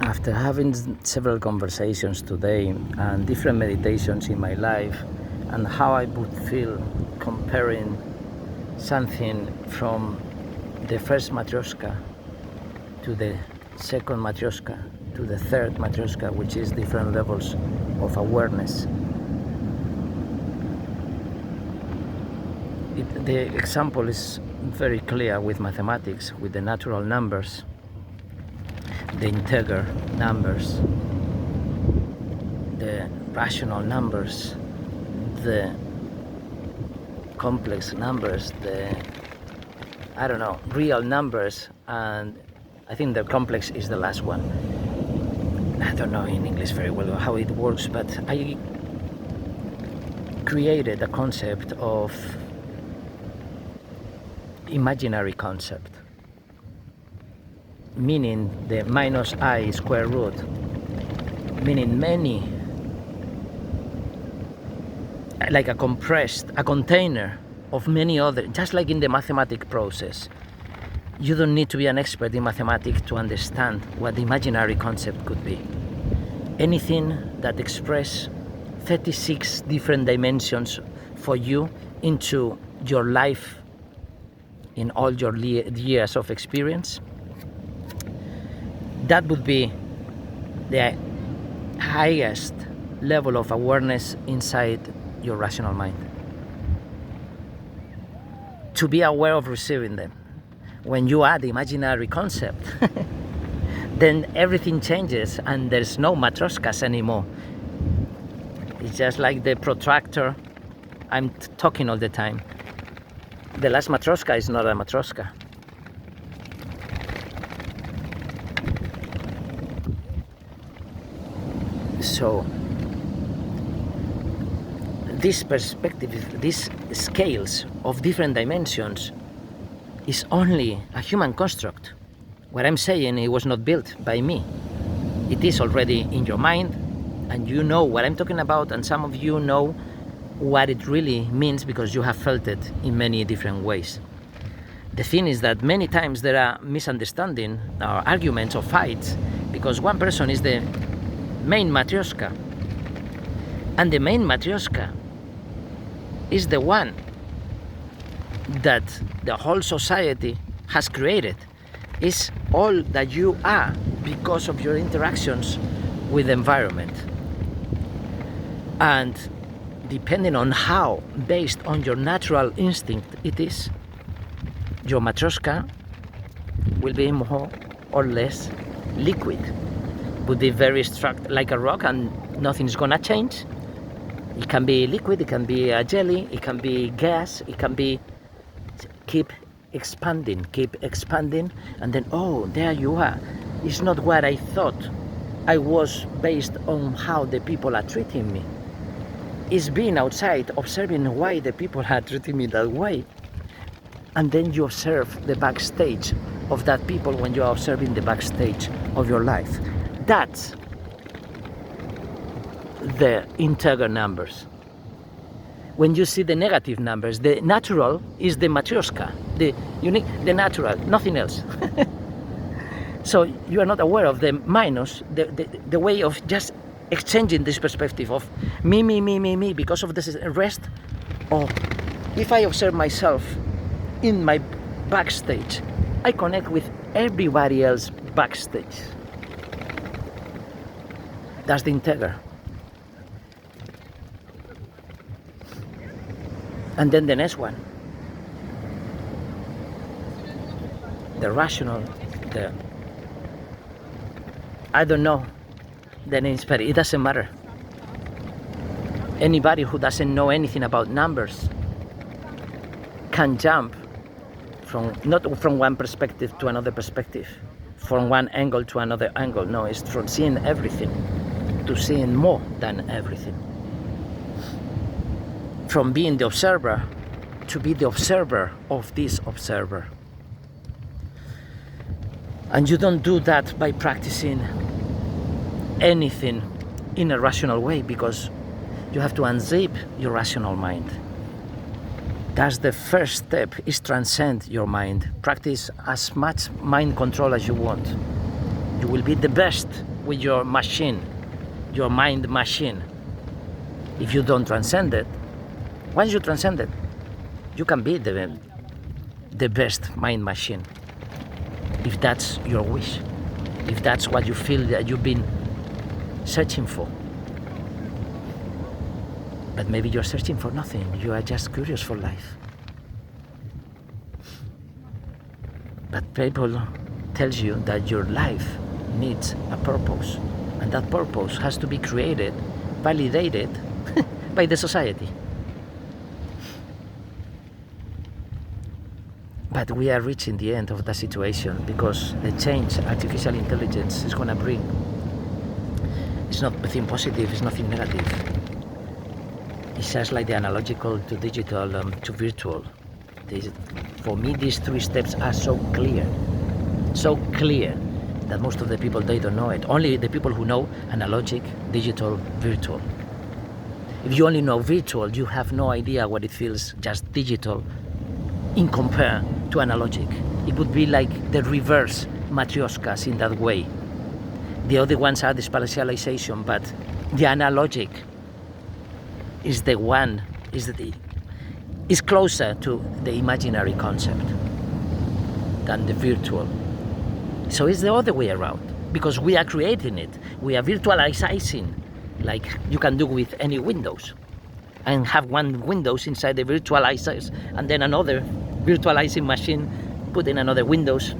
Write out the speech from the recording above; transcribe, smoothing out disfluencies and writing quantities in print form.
After having several conversations today and different meditations in my life, and how I would feel comparing something from the first Matryoshka to the second Matryoshka to the third Matryoshka, which is different levels of awareness. The example is very clear with mathematics, with the natural numbers, the integer numbers, the rational numbers, the complex numbers, the real numbers, and I think the complex is the last one. I don't know in English very well how it works, but I created a concept of imaginary concept, meaning the minus I square root, meaning many, like a container of many other, just like in the mathematic process. You don't need to be an expert in mathematics to understand what the imaginary concept could be. Anything that expresses 36 different dimensions for you into your life in all your years of experience, that would be the highest level of awareness inside your rational mind. To be aware of receiving them. When you add the imaginary concept, then everything changes and there's no matryoshkas anymore. It's just like the protractor I'm talking all the time. The last matryoshka is not a matryoshka. So this perspective, these scales of different dimensions is only a human construct. What I'm saying, it was not built by me. It is already in your mind, and you know what I'm talking about, and some of you know what it really means because you have felt it in many different ways. The thing is that many times there are misunderstandings or arguments or fights because one person is the main matryoshka, and the main matryoshka is the one that the whole society has created. Is all that you are because of your interactions with the environment. And depending on how, based on your natural instinct it is, your matryoshka will be more or less liquid. Would be very struck like a rock and nothing's gonna change. It can be liquid, it can be a jelly, it can be gas, it can be keep expanding, and then, oh, there you are. It's not what I thought I was based on how the people are treating me. It's being outside, observing why the people are treating me that way. And then you observe the backstage of that people when you are observing the backstage of your life. That's the integer numbers. When you see the negative numbers, the natural is the matryoshka, the unique, the natural, nothing else. So you are not aware of the minus, the way of just exchanging this perspective of me, because of this rest. Or if I observe myself in my backstage, I connect with everybody else backstage. That's the integer. And then the next one, the rational, I don't know the names, but it doesn't matter. Anybody who doesn't know anything about numbers can jump not from one perspective to another perspective, from one angle to another angle. No, it's from seeing everything to seeing more than everything. From being the observer to be the observer of this observer. And you don't do that by practicing anything in a rational way, because you have to unzip your rational mind. That's the first step, is transcend your mind. Practice as much mind control as you want. You will be the best with your machine, your mind machine. If you don't transcend it, once you transcend it, you can be the best mind machine. If that's your wish, if that's what you feel that you've been searching for. But maybe you're searching for nothing, you are just curious for life. But people tells you that your life needs a purpose, and that purpose has to be created, validated by the society. But we are reaching the end of the situation because the change artificial intelligence is going to bring, it's not nothing positive, it's nothing negative. It's just like the analogical to digital to virtual. For me, these three steps are so clear that most of the people, they don't know it. Only the people who know analogic, digital, virtual. If you only know virtual, you have no idea what it feels just digital in compare to analogic. It would be like the reverse matrioskas in that way. The other ones are the spatialization, but the analogic is the one, is closer to the imaginary concept than the virtual. So it's the other way around, because we are creating it. We are virtualizing, like you can do with any Windows, and have one Windows inside the virtualizers, and then another virtualizing machine put in another Windows,